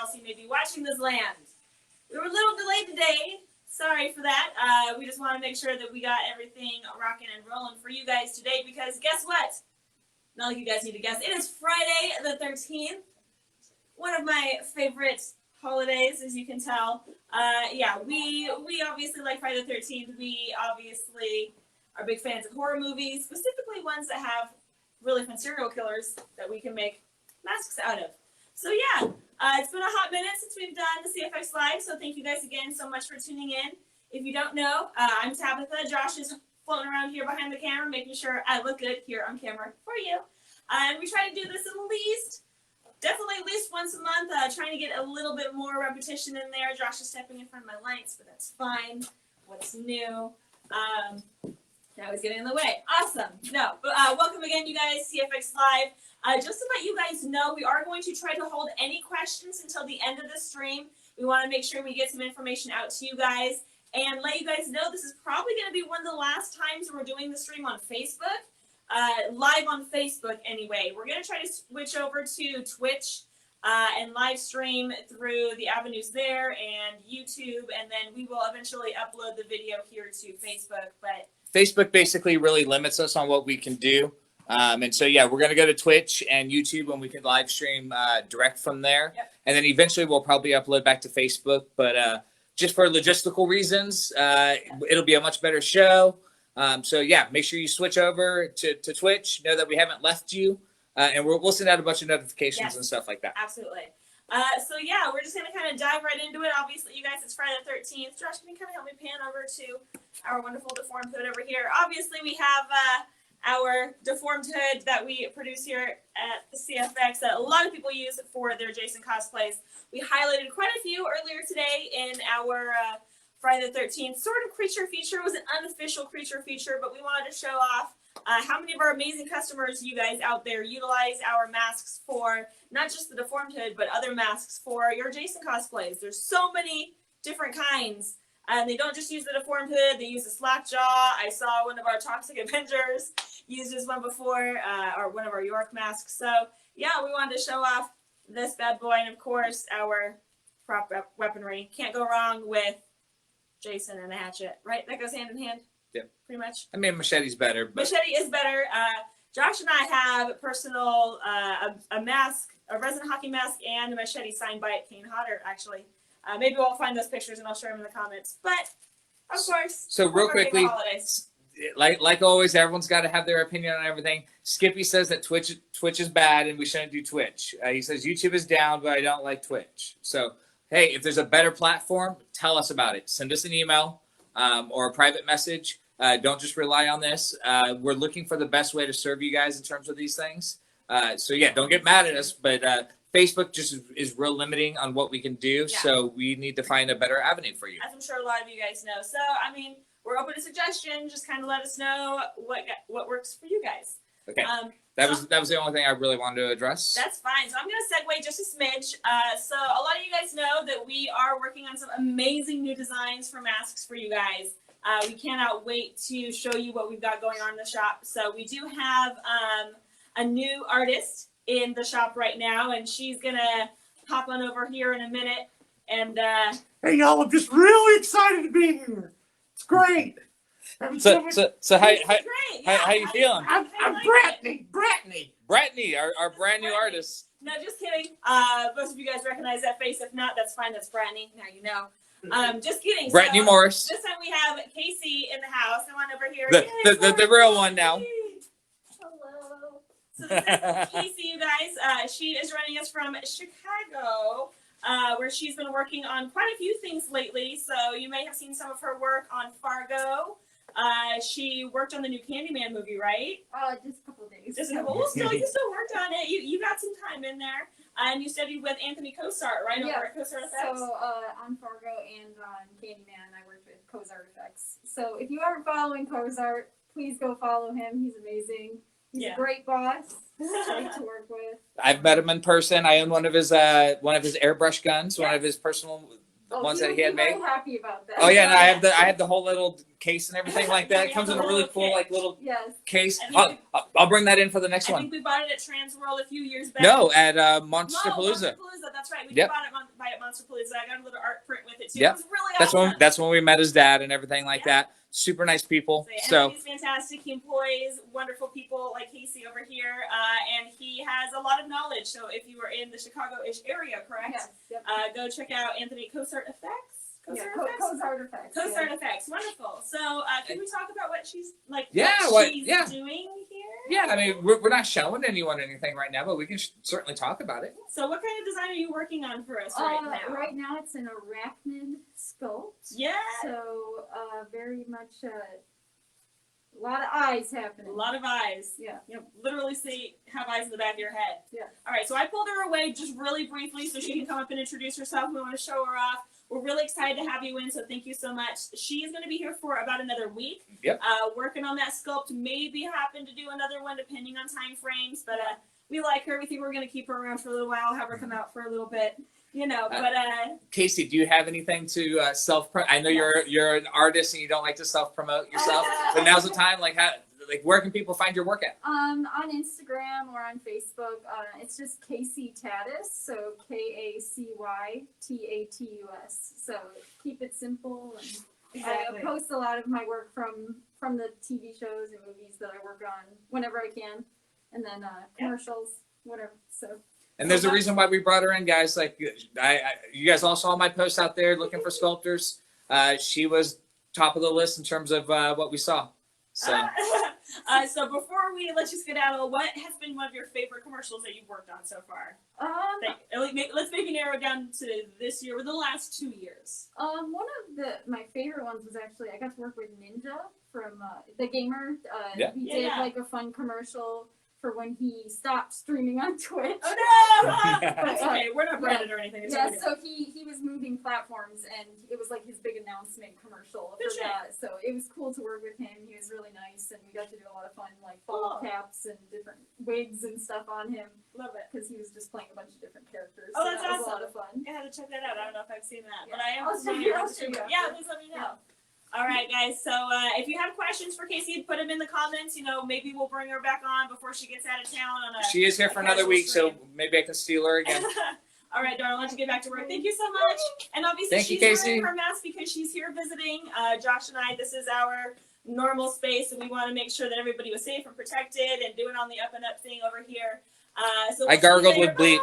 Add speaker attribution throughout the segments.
Speaker 1: else you may be watching this land. We were a little delayed today. Sorry for that. We just want to make sure that we got everything rocking and rolling for you guys today because guess what? Not like you guys need to guess. It is Friday the 13th. One of my favorite holidays, as you can tell. Yeah, we obviously like Friday the 13th. We obviously are big fans of horror movies, specifically ones that have really fun serial killers that we can make masks out of. So yeah, it's been a hot minute since we've done the CFX Live, so thank you guys again so much for tuning in. If you don't know, I'm Tabitha. Josh is floating around here behind the camera, making sure I look good here on camera for you. And we try to do this definitely at least once a month, trying to get a little bit more repetition in there. Josh is stepping in front of my lights, but that's fine. What's new? Now he's getting in the way. Awesome. No, but welcome again, you guys, CFX Live. Just to let you guys know, we are going to try to hold any questions until the end of the stream. We want to make sure we get some information out to you guys and let you guys know this is probably going to be one of the last times we're doing the stream on Facebook. Live on Facebook anyway. We're going to try to switch over to Twitch and live stream through the avenues there and YouTube, and then we will eventually upload the video here to Facebook. But
Speaker 2: Facebook basically really limits us on what we can do. And so, yeah, we're going to go to Twitch and YouTube and we can live stream direct from there.
Speaker 1: Yep.
Speaker 2: And then eventually we'll probably upload back to Facebook. But just for logistical reasons, it'll be a much better show. So, yeah, make sure you switch over to Twitch. Know that we haven't left you. And we'll send out a bunch of notifications and stuff like that.
Speaker 1: Absolutely. So, yeah, we're just going to kind of dive right into it. Obviously, you guys, it's Friday the 13th. Josh, can you kind of help me pan over to our wonderful deformed hood over here? Obviously, we have our deformed hood that we produce here at the CFX that a lot of people use for their Jason cosplays. We highlighted quite a few earlier today in our Friday the 13th sort of creature feature. It was an unofficial creature feature, but we wanted to show off how many of our amazing customers, you guys out there, utilize our masks for not just the deformed hood, but other masks for your Jason cosplays. There's so many different kinds. And they don't just use the deformed hood, they use the slack jaw. I saw one of our Toxic Avengers use this one before, or one of our York masks. So, yeah, we wanted to show off this bad boy, and of course, our prop weaponry. Can't go wrong with Jason and a hatchet, right? That goes hand in hand?
Speaker 2: Yeah.
Speaker 1: Pretty much?
Speaker 2: I mean, machete's better. But
Speaker 1: Machete is better. Josh and I have personal, a mask, a resin hockey mask, and a machete signed by Kane Hodder, actually. Maybe we'll find those pictures and I'll share them in the comments. But, of course,
Speaker 2: so real quickly, like always, everyone's got to have their opinion on everything. Skippy says that Twitch is bad and we shouldn't do Twitch. He says YouTube is down, but I don't like Twitch. So, hey, if there's a better platform, tell us about it. Send us an email or a private message. Don't just rely on this. We're looking for the best way to serve you guys in terms of these things. So, yeah, don't get mad at us, but Facebook just is real limiting on what we can do, so we need to find a better avenue for you.
Speaker 1: As I'm sure a lot of you guys know. So, I mean, we're open to suggestions. Just kind of let us know what works for you guys.
Speaker 2: Okay. That was the only thing I really wanted to address.
Speaker 1: That's fine. So I'm going to segue just a smidge. So a lot of you guys know that we are working on some amazing new designs for masks for you guys. We cannot wait to show you what we've got going on in the shop. So we do have a new artist in the shop right now, and she's gonna hop on over here in a minute. And
Speaker 3: hey y'all, I'm just really excited to be here. It's great.
Speaker 2: So how you feeling?
Speaker 3: I'm
Speaker 2: Brittany, our brand new artist.
Speaker 1: No, just kidding. Most of you guys recognize that face. If not, that's fine. That's Brittany. Now you know. Just kidding.
Speaker 2: Brittany Morris.
Speaker 1: This time we have Casey in the house. Come on over here.
Speaker 2: The real one now.
Speaker 1: Hello. So this is Casey, you guys. She is running us from Chicago, where she's been working on quite a few things lately. So you may have seen some of her work on Fargo. She worked on the new Candyman movie, right?
Speaker 4: Just a couple of days.
Speaker 1: Just a couple. Well, you still worked on it. You got some time in there. And you studied with Anthony Cosart, right?
Speaker 4: Yeah.
Speaker 1: Over at Cosart Effects.
Speaker 4: So on Fargo and on Candyman, I worked with Cosart Effects. So if you aren't following Cosart, please go follow him. He's amazing. He's a great boss. Great to work with.
Speaker 2: I've met him in person. I own one of his airbrush guns, one of his personal ones that he had made.
Speaker 4: Very happy about that.
Speaker 2: Oh yeah, and I have the whole little case and everything like that. It comes in a really cool like little
Speaker 4: Yes.
Speaker 2: case.
Speaker 1: I
Speaker 2: I'll bring that in for the next
Speaker 1: I
Speaker 2: one.
Speaker 1: think we bought it at Transworld a few years back.
Speaker 2: No, at Monsterpalooza.
Speaker 1: Monsterpalooza, that's right. We
Speaker 2: Yep.
Speaker 1: bought it by at Monsterpalooza. I got a little art print with it too.
Speaker 2: Yep.
Speaker 1: It was really awesome.
Speaker 2: That's when we met his dad and everything like that. Super nice people. So
Speaker 1: he's fantastic. He employs wonderful people like Casey over here, and he has a lot of knowledge. So if you are in the Chicago-ish area, correct?
Speaker 4: Yes. Yep.
Speaker 1: Go check out Anthony Cosart Effects.
Speaker 4: Cosart Effects.
Speaker 1: Cosart Effects. Wonderful. So can we talk about what she's like?
Speaker 2: Yeah,
Speaker 1: what she's doing here?
Speaker 2: Yeah, I mean we're not showing anyone anything right now, but we can certainly talk about it.
Speaker 1: So what kind of design are you working on for us right now?
Speaker 4: Right now it's an arachnid sculpt.
Speaker 1: Yeah.
Speaker 4: So very much a lot of eyes happening.
Speaker 1: A lot of eyes.
Speaker 4: Yeah.
Speaker 1: You know, literally have eyes in the back of your head.
Speaker 4: Yeah.
Speaker 1: All right, so I pulled her away just really briefly so she can come up and introduce herself. We want to show her off. We're really excited to have you in, so thank you so much. She is going to be here for about another week.
Speaker 2: Yep.
Speaker 1: Working on that sculpt. Maybe happen to do another one depending on time frames, but we like her. We think we're going to keep her around for a little while, have her come out for a little bit. You know, but
Speaker 2: Casey, do you have anything to self-promote? I know you're an artist and you don't like to self-promote yourself, but now's the time. Like where can people find your work at?
Speaker 4: On Instagram or on Facebook, it's just Casey Tatus, so KACYTATUS. So keep it simple, and
Speaker 1: exactly.
Speaker 4: I post a lot of my work from the TV shows and movies that I work on whenever I can, and then commercials, whatever. So.
Speaker 2: And there's a reason why we brought her in, guys. Like you guys all saw my post out there looking for sculptors. She was top of the list in terms of what we saw. So.
Speaker 1: So before we let you skedaddle, what has been one of your favorite commercials that you've worked on so far? Let's maybe narrow it down to this year or the last 2 years.
Speaker 4: One of my favorite ones was actually I got to work with Ninja from the gamer. We did like a fun commercial for when he stopped streaming on Twitch.
Speaker 1: Oh no! That's okay. We're not branded or anything. It's okay.
Speaker 4: So he was moving platforms, and it was like his big announcement commercial for that. So it was cool to work with him. He was really nice, and we got to do a lot of fun like fall caps and different wigs and stuff on him.
Speaker 1: Love it,
Speaker 4: because he was just playing a bunch of different characters.
Speaker 1: Oh, that's awesome.
Speaker 4: Was a lot of fun.
Speaker 1: I had to check that out. I don't know if I've seen that, but
Speaker 4: Yeah.
Speaker 1: I am.
Speaker 4: I'll show you.
Speaker 1: Yeah, please let me know. All right, guys. So if you have questions for Casey, put them in the comments. You know, maybe we'll bring her back on before she gets out of town.
Speaker 2: She is here for another week, so maybe I can steal her again.
Speaker 1: All right, darling, let's get back to work. Thank you so much. And obviously, she's wearing her mask because she's here visiting. Josh and I, this is our normal space, and we want to make sure that everybody was safe and protected and doing on the up and up thing over here. So
Speaker 2: I gargled with bleach.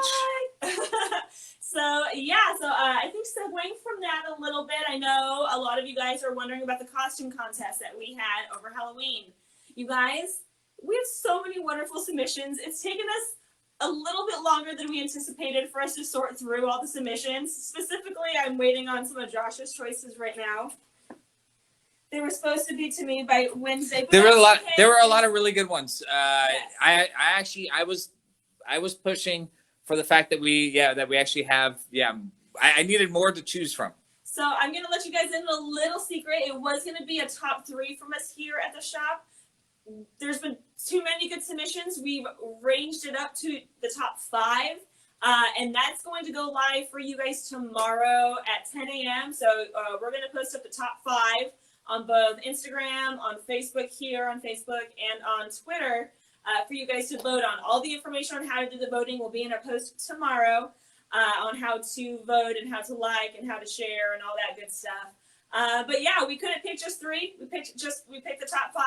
Speaker 1: So I think segueing from that a little bit, I know a lot of you guys are wondering about the costume contest that we had over Halloween. You guys, we have so many wonderful submissions. It's taken us a little bit longer than we anticipated for us to sort through all the submissions. Specifically, I'm waiting on some of Josh's choices right now. They were supposed to be to me by Wednesday. But
Speaker 2: There were a lot.
Speaker 1: okay.
Speaker 2: There were a lot of really good ones.
Speaker 1: Yes.
Speaker 2: I was pushing for the fact that we actually have. I needed more to choose from.
Speaker 1: So I'm going to let you guys in a little secret. It was going to be a top 3 from us here at the shop. There's been too many good submissions. We've ranged it up to the top 5. And that's going to go live for you guys tomorrow at 10 a.m. So we're going to post up the top 5 on both Instagram, on Facebook here on Facebook, and on Twitter for you guys to vote on. All the information on how to do the voting will be in our post tomorrow on how to vote and how to like and how to share and all that good stuff. But yeah, we couldn't pick just 3. We picked the top 5.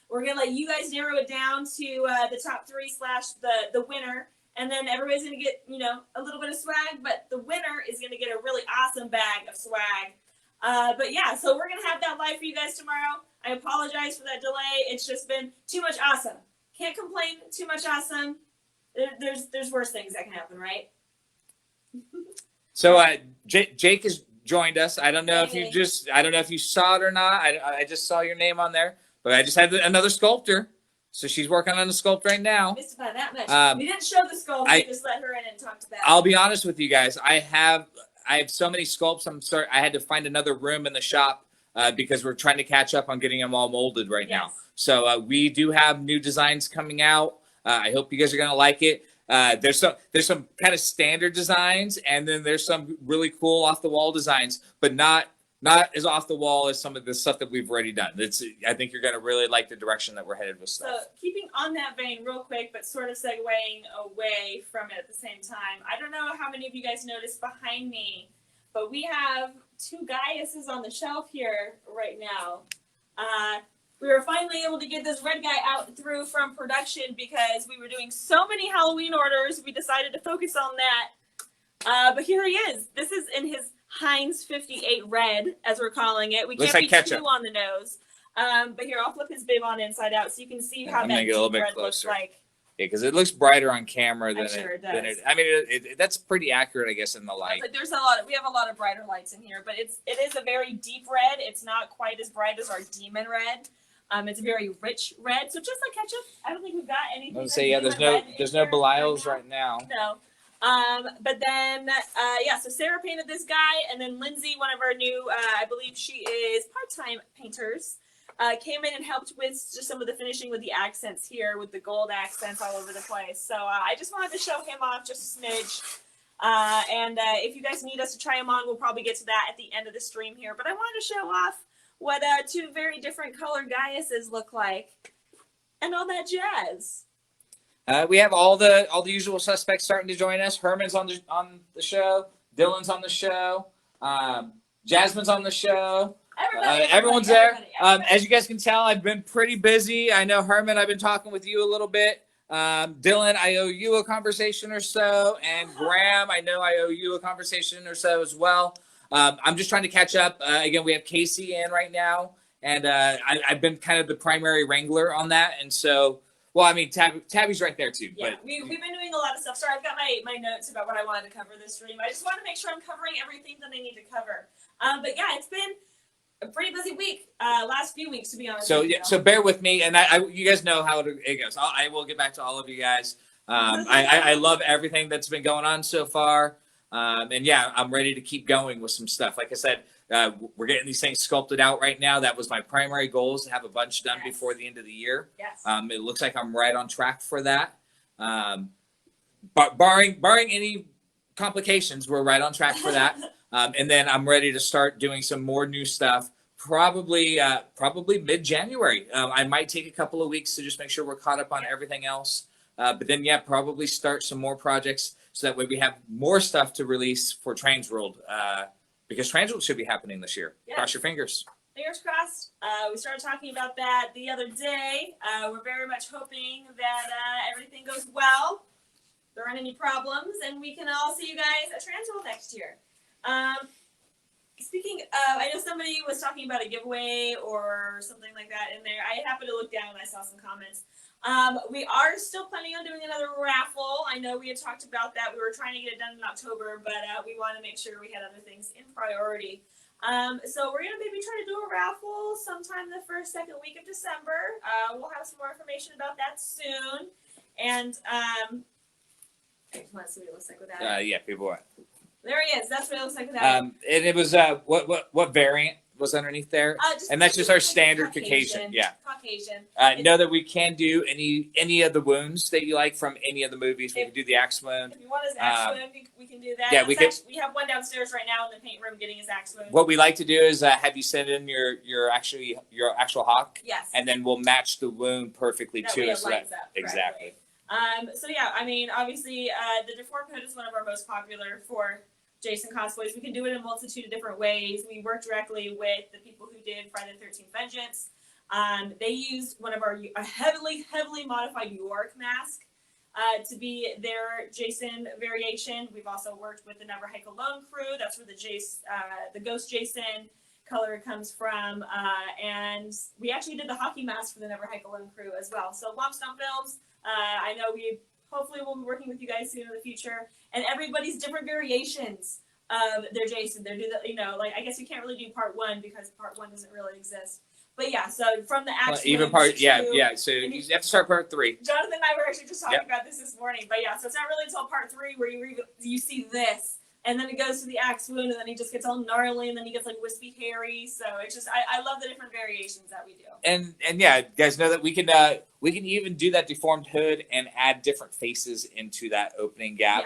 Speaker 1: We're gonna let you guys narrow it down to the top 3 / the winner, and then everybody's gonna get a little bit of swag. But the winner is gonna get a really awesome bag of swag. But yeah, so we're gonna have that live for you guys tomorrow. I apologize for that delay. It's just been too much awesome. Can't complain. Too much awesome. There's worse things that can happen, right?
Speaker 2: So Jake has joined us. I don't know if you saw it or not. I just saw your name on there, but I just had another sculptor. So she's working on a sculpt right now.
Speaker 1: Missed by that much. We didn't show the sculpt. We just let her in and talked about it.
Speaker 2: I'll be honest with you guys. I have so many sculpts. I had to find another room in the shop because we're trying to catch up on getting them all molded right now. So we do have new designs coming out. I hope you guys are going to like it. There's some kind of standard designs, and then there's some really cool off the wall designs, but not as off the wall as some of the stuff that we've already done. I think you're going to really like the direction that we're headed with stuff.
Speaker 1: So keeping on that vein real quick, but sort of segueing away from it at the same time. I don't know how many of you guys noticed behind me, but we have 2 Gaiuses on the shelf here right now. We were finally able to get this red guy out through from production because we were doing so many Halloween orders. We decided to focus on that. But here he is. This is in his Heinz 58 red, as we're calling it. We
Speaker 2: Looks
Speaker 1: can't
Speaker 2: like
Speaker 1: be
Speaker 2: ketchup.
Speaker 1: too on the nose. But here, I'll flip his bib on inside out so you can see how
Speaker 2: I'm
Speaker 1: that
Speaker 2: gonna get a little
Speaker 1: deep
Speaker 2: bit
Speaker 1: red looks
Speaker 2: closer.
Speaker 1: like.
Speaker 2: Yeah, because it looks brighter on camera than
Speaker 1: I'm sure it does.
Speaker 2: I mean, that's pretty accurate, I guess, in the light.
Speaker 1: But we have a lot of brighter lights in here, but it is a very deep red. It's not quite as bright as our demon red. It's a very rich red. So just like ketchup, I don't think we've got anything.
Speaker 2: I would say, yeah, there's no Belials right now.
Speaker 1: No. But then, so Sarah painted this guy, and then Lindsay, one of our new, I believe she is part-time painters, came in and helped with just some of the finishing with the accents here, with the gold accents all over the place. So I just wanted to show him off just a smidge. And if you guys need us to try him on, we'll probably get to that at the end of the stream here. But I wanted to show off what 2 very different colored Gaiuses look like, and all that jazz.
Speaker 2: We have all the usual suspects starting to join us. Herman's on the show. Dylan's on the show. Jasmine's on the show. Everyone's there. As you guys can tell, I've been pretty busy. I know, Herman, I've been talking with you a little bit. Dylan, I owe you a conversation or so. And Graham, I know I owe you a conversation or so as well. I'm just trying to catch up. Again, we have Casey in right now. And I've been kind of the primary wrangler on that. And so, well, I mean, Tabby's right there too.
Speaker 1: Yeah,
Speaker 2: but
Speaker 1: we've been doing a lot of stuff. Sorry, I've got my notes about what I wanted to cover this stream. I just want to make sure I'm covering everything that I need to cover. But yeah, it's been a pretty busy week. Last few weeks, to be honest.
Speaker 2: So yeah, so bear with me, and you guys know how it goes. I will get back to all of you guys. I love everything that's been going on so far, and yeah, I'm ready to keep going with some stuff. Like I said, we're getting these things sculpted out right now. That was my primary goal, is to have a bunch done before the end of the year.
Speaker 1: Yes.
Speaker 2: It looks like I'm right on track for that. But barring any complications, we're right on track for that. And then I'm ready to start doing some more new stuff. Probably mid-January. I might take a couple of weeks to just make sure we're caught up on everything else. But then, yeah, probably start some more projects so that way we have more stuff to release for Transworld. Because Transworld should be happening this year.
Speaker 1: Yes.
Speaker 2: Cross your fingers.
Speaker 1: Fingers crossed. We started talking about that the other day. We're very much hoping that everything goes well. There aren't any problems, and we can all see you guys at Transworld next year. Speaking of, I know somebody was talking about a giveaway or something like that in there. I happened to look down and I saw some comments. We are still planning on doing another raffle. I know we had talked about that. We were trying to get it done in October, but we want to make sure we had other things in priority. So we're going to maybe try to do a raffle sometime the second week of December. We'll have some more information about that soon. And let's see what it looks like with that.
Speaker 2: Yeah, people are.
Speaker 1: There he is. That's what it looks like with that.
Speaker 2: And it was what variant was underneath there? And that's just our standard Caucasian. Yeah.
Speaker 1: Caucasian.
Speaker 2: Know that we can do any of the wounds that you like from any of the movies. We can do the axe wound.
Speaker 1: If you want his axe wound, we can do that.
Speaker 2: Yeah, we
Speaker 1: have one downstairs right now in the paint room getting his axe wound.
Speaker 2: What we like to do is have you send in your actual hawk.
Speaker 1: Yes.
Speaker 2: And then we'll match the wound perfectly
Speaker 1: that
Speaker 2: too.
Speaker 1: way it
Speaker 2: so
Speaker 1: lines
Speaker 2: that,
Speaker 1: up
Speaker 2: exactly.
Speaker 1: So yeah, I mean, obviously, the deformed hood is one of our most popular for Jason cosplays. We can do it in a multitude of different ways. We work directly with the people who did Friday the 13th Vengeance. They used one of our heavily modified York mask to be their Jason variation. We've also worked with the Never Hike Alone crew. That's where the Ghost Jason color comes from. And we actually did the hockey mask for the Never Hike Alone crew as well. So Lump Stump Films, I know hopefully we'll be working with you guys soon in the future. And everybody's different variations of their Jason. They do that, I guess you can't really do part 1 because part 1 doesn't really exist. But yeah, so from the axe
Speaker 2: even part, yeah. So you have to start part 3.
Speaker 1: Jonathan and I were actually just talking about this morning. But yeah, so it's not really until part 3 where you see this, and then it goes to the axe wound, and then he just gets all gnarly, and then he gets like wispy hairy. So it's just I love the different variations that we do.
Speaker 2: And yeah, you guys know that we can even do that deformed hood and add different faces into that opening gap,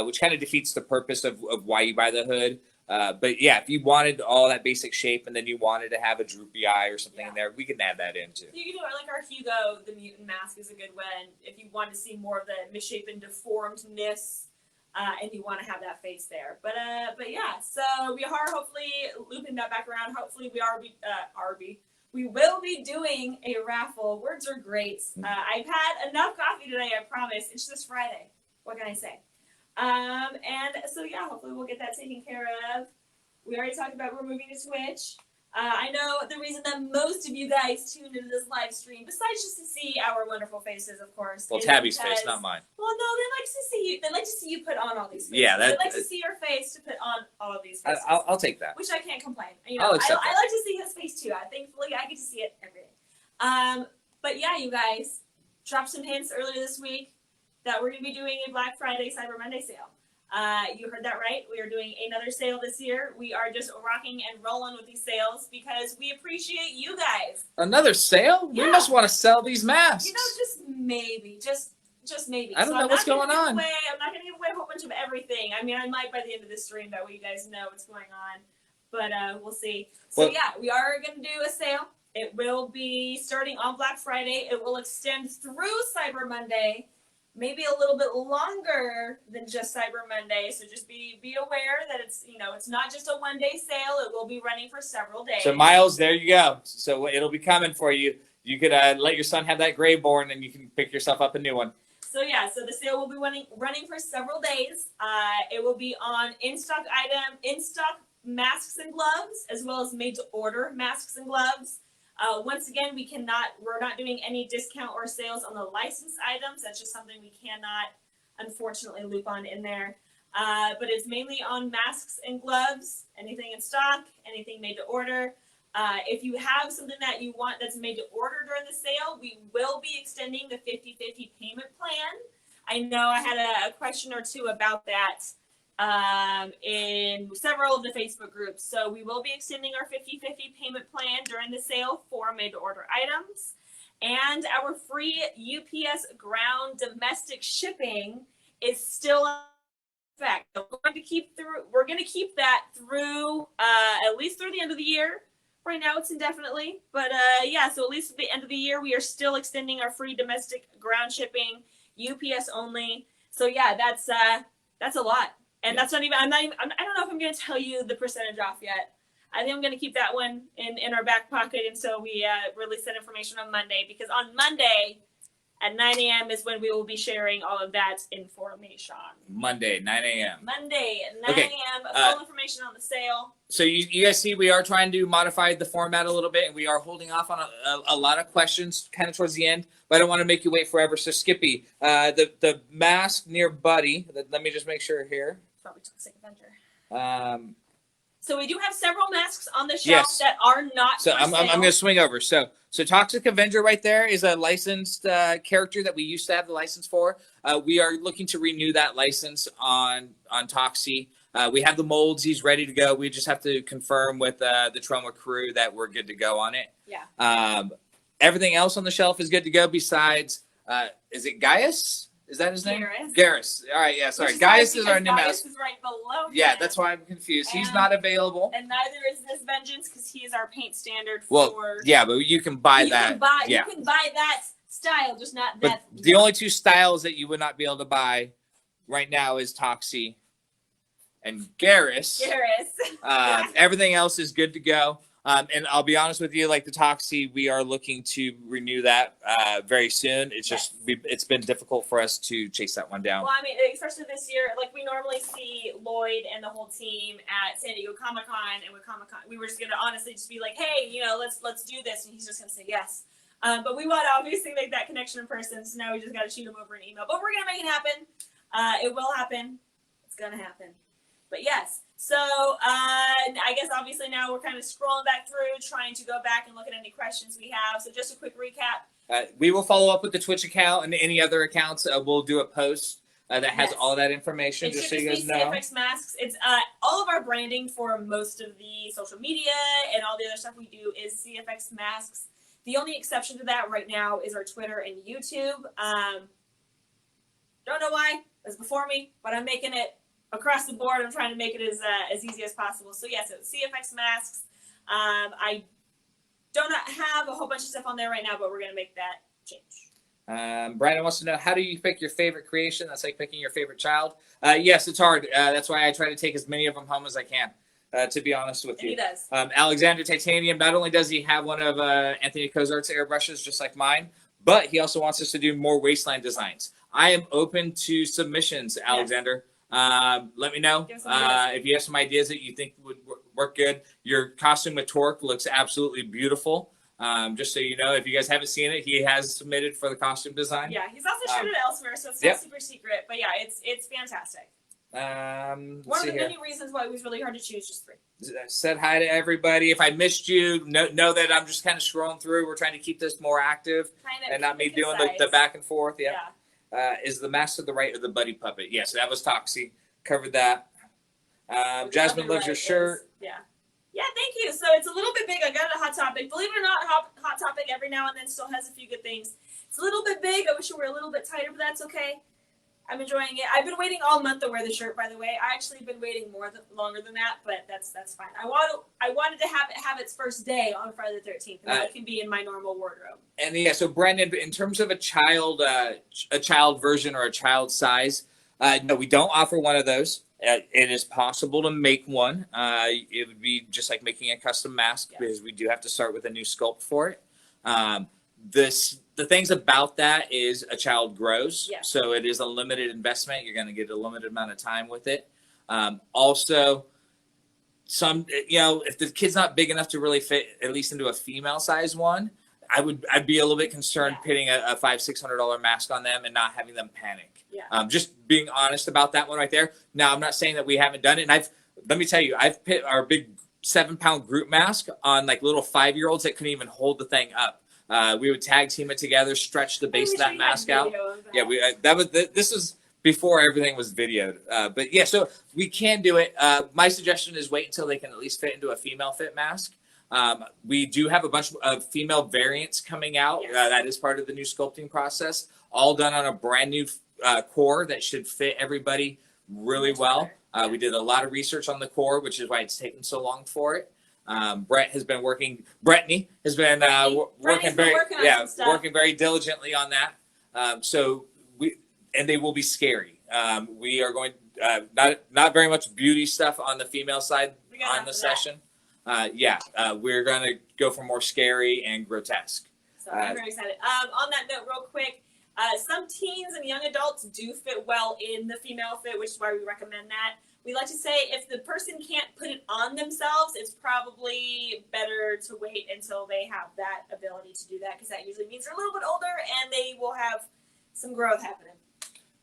Speaker 2: which kind of defeats the purpose of why you buy the hood. But yeah, if you wanted all that basic shape and then you wanted to have a droopy eye or something in there, we can add that in too.
Speaker 1: You can do it like our Hugo, the mutant mask is a good one. If you want to see more of the misshapen deformedness, and you want to have that face there. But yeah, so we are hopefully looping that back around. Hopefully we will be doing a raffle. Words are great. I've had enough coffee today, I promise. It's just Friday. What can I say? And so yeah, hopefully we'll get that taken care of. We already talked about we're moving to Twitch. I know the reason that most of you guys tuned into this live stream, besides just to see our wonderful faces, of course.
Speaker 2: Well, Tabby's face, not mine.
Speaker 1: Well, no, they like to see you. They like to see you put on all these faces.
Speaker 2: Yeah,
Speaker 1: they like to see your face to put on all of these faces.
Speaker 2: I'll take that.
Speaker 1: Which I can't complain. You
Speaker 2: I'll
Speaker 1: know,
Speaker 2: accept
Speaker 1: I like to see his face too. Thankfully, I get to see it every day. But yeah, you guys dropped some hints earlier this week that we're going to be doing a Black Friday, Cyber Monday sale. You heard that right. We are doing another sale this year. We are just rocking and rolling with these sales because we appreciate you guys.
Speaker 2: Another sale?
Speaker 1: Yeah.
Speaker 2: We must want to sell these masks.
Speaker 1: You know, just maybe. Just maybe.
Speaker 2: I don't know what's going on.
Speaker 1: I'm not going to give away a whole bunch of everything. I mean, I might by the end of this stream, that way you guys know what's going on. But we'll see. So yeah, we are going to do a sale. It will be starting on Black Friday. It will extend through Cyber Monday. Maybe a little bit longer than just Cyber Monday. So just be aware that it's not just a one-day sale. It will be running for several days.
Speaker 2: So Miles, there you go. So it'll be coming for you. You could let your son have that gray born, and you can pick yourself up a new one.
Speaker 1: So yeah, so the sale will be running for several days. It will be on in-stock masks and gloves, as well as made-to-order masks and gloves. Once again, we're not doing any discount or sales on the licensed items. That's just something we cannot, unfortunately, loop on in there. But it's mainly on masks and gloves, anything in stock, anything made to order. If you have something that you want that's made to order during the sale, we will be extending the 50/50 payment plan. I know I had a question or two about that in several of the Facebook groups. So we will be extending our 50/50 payment plan during the sale for made-to-order items. And our free UPS ground domestic shipping is still in effect. So we're going to keep that through at least through the end of the year. Right now it's indefinitely. But yeah, so at least at the end of the year, we are still extending our free domestic ground shipping, UPS only. So yeah, that's a lot. And that's not even, I don't know if I'm going to tell you the percentage off yet. I think I'm going to keep that one in our back pocket until we release that information on Monday. Because on Monday at 9 a.m. is when we will be sharing all of that information.
Speaker 2: Monday, 9 a.m.
Speaker 1: Monday at 9 a.m. Full information on the sale.
Speaker 2: So you guys see we are trying to modify the format a little bit, and we are holding off on a lot of questions kind of towards the end, but I don't want to make you wait forever. So Skippy, the mask near Buddy, let me just make sure here.
Speaker 1: Probably Toxic Avenger. So we do have several masks on the shelf
Speaker 2: Yes.
Speaker 1: that are not
Speaker 2: So
Speaker 1: for
Speaker 2: I'm
Speaker 1: sale.
Speaker 2: going to swing over. So Toxic Avenger right there is a licensed character that we used to have the license for. We are looking to renew that license on Toxie. We have the molds. He's ready to go. We just have to confirm with the Troma crew that we're good to go on it.
Speaker 1: Yeah.
Speaker 2: Everything else on the shelf is good to go besides, is it Gaius? Is that his name?
Speaker 1: Garrus.
Speaker 2: All right, yeah, sorry.
Speaker 1: Which
Speaker 2: Gaius is our new
Speaker 1: Gaius
Speaker 2: mask.
Speaker 1: is right below
Speaker 2: Yeah,
Speaker 1: him.
Speaker 2: that's why I'm confused. He's
Speaker 1: And-
Speaker 2: not available.
Speaker 1: And neither is this Vengeance because he is our paint standard
Speaker 2: Well,
Speaker 1: for.
Speaker 2: yeah, but you can buy
Speaker 1: you
Speaker 2: that.
Speaker 1: Can buy,
Speaker 2: yeah.
Speaker 1: You can buy that style, just not
Speaker 2: But
Speaker 1: that.
Speaker 2: the only two styles that you would not be able to buy right now is Toxie and Garrus.
Speaker 1: Garrus.
Speaker 2: Everything else is good to go. And I'll be honest with you, like the Toxie, we are looking to renew that very soon. It's just it's been difficult for us to chase that one down.
Speaker 1: Well, I mean, especially this year, like we normally see Lloyd and the whole team at San Diego Comic-Con, and with Comic-Con, we were just gonna honestly just be like, hey, let's do this, and he's just gonna say yes. But we want to obviously make that connection in person, so now we just got to shoot him over an email. But we're gonna make it happen. It will happen. It's gonna happen. But yes. So I guess obviously now we're kind of scrolling back through, trying to go back and look at any questions we have. So just a quick recap.
Speaker 2: We will follow up with the Twitch account and any other accounts. We'll do a post that has
Speaker 1: Yes.
Speaker 2: all that information,
Speaker 1: It
Speaker 2: just
Speaker 1: should
Speaker 2: so you
Speaker 1: just
Speaker 2: guys
Speaker 1: be
Speaker 2: know.
Speaker 1: CFX masks. It's all of our branding for most of the social media and all the other stuff we do is CFX masks. The only exception to that right now is our Twitter and YouTube. Don't know why. It was before me, but I'm making it across the board. I'm trying to make it as easy as possible. So yes, it's CFX masks. I don't have a whole bunch of stuff on there right now, but we're gonna make that change.
Speaker 2: Brandon wants to know, how do you pick your favorite creation? That's like picking your favorite child. Yes, it's hard. That's why I try to take as many of them home as I can, to be honest with
Speaker 1: And he
Speaker 2: you.
Speaker 1: does.
Speaker 2: Alexander Titanium, not only does he have one of Anthony Cozart's airbrushes just like mine, but he also wants us to do more wasteland designs. I am open to submissions, Alexander. Let me know
Speaker 1: Give us some ideas.
Speaker 2: if you have some ideas that you think would work good. Your costume with Torque looks absolutely beautiful. Just so you know, if you guys haven't seen it, he has submitted for the costume design.
Speaker 1: Yeah, he's also showed it elsewhere, so it's
Speaker 2: Yep.
Speaker 1: not super secret. But yeah, it's fantastic.
Speaker 2: Let's
Speaker 1: One of
Speaker 2: see
Speaker 1: the
Speaker 2: here.
Speaker 1: many reasons why it was really hard to choose just 3.
Speaker 2: Said hi to everybody. If I missed you, know that I'm just kind of scrolling through. We're trying to keep this more active
Speaker 1: Kind of
Speaker 2: and not me
Speaker 1: keep it
Speaker 2: doing the
Speaker 1: concise.
Speaker 2: back and forth. Yeah.
Speaker 1: Yeah.
Speaker 2: Is the mask to the right of the buddy puppet? Yes, that was Toxie. Covered that.
Speaker 1: The
Speaker 2: Jasmine
Speaker 1: other
Speaker 2: loves your
Speaker 1: right
Speaker 2: shirt.
Speaker 1: is- yeah. Yeah, thank you. So it's a little bit big. I got it a Hot Topic. Believe it or not, Hot Topic every now and then still has a few good things. It's a little bit big. I wish it were a little bit tighter, but that's okay. I'm enjoying it. I've been waiting all month to wear the shirt, by the way. I actually have been waiting longer than that, but that's fine. I wanted to have its first day on Friday the 13th, and that can be in my normal wardrobe.
Speaker 2: And yeah, so Brandon, in terms of a child version or a child size, no, we don't offer one of those. It is possible to make one. It would be just like making a custom mask because we do have to start with a new sculpt for it. The things about that is a child grows, so it is a limited investment. You're going to get a limited amount of time with it. Also, if the kid's not big enough to really fit at least into a female size one, I'd be a little bit concerned putting a $500-600 mask on them and not having them panic.
Speaker 1: Yeah.
Speaker 2: Just being honest about that one right there. Now, I'm not saying that we haven't done it, and let me tell you, I've put our big 7-pound group mask on like little 5-year-olds that couldn't even hold the thing up. We would tag team it together, stretch the base of that mask out. Yeah, this was before everything was videoed. But yeah, so we can do it. My suggestion is wait until they can at least fit into a female fit mask. We do have a bunch of female variants coming out. That is part of the new sculpting process. All done on a brand new core that should fit everybody really well. We did a lot of research on the core, which is why it's taken so long for it. Brittany has been working very diligently on that. So they will be scary. We are going not very much beauty stuff on the female side on the session. We're going to go for more scary and grotesque.
Speaker 1: So I'm very excited. On that note, real quick, some teens and young adults do fit well in the female fit, which is why we recommend that. We like to say if the person can't put it on themselves, it's probably better to wait until they have that ability to do that, because that usually means they're a little bit older and they will have some growth happening.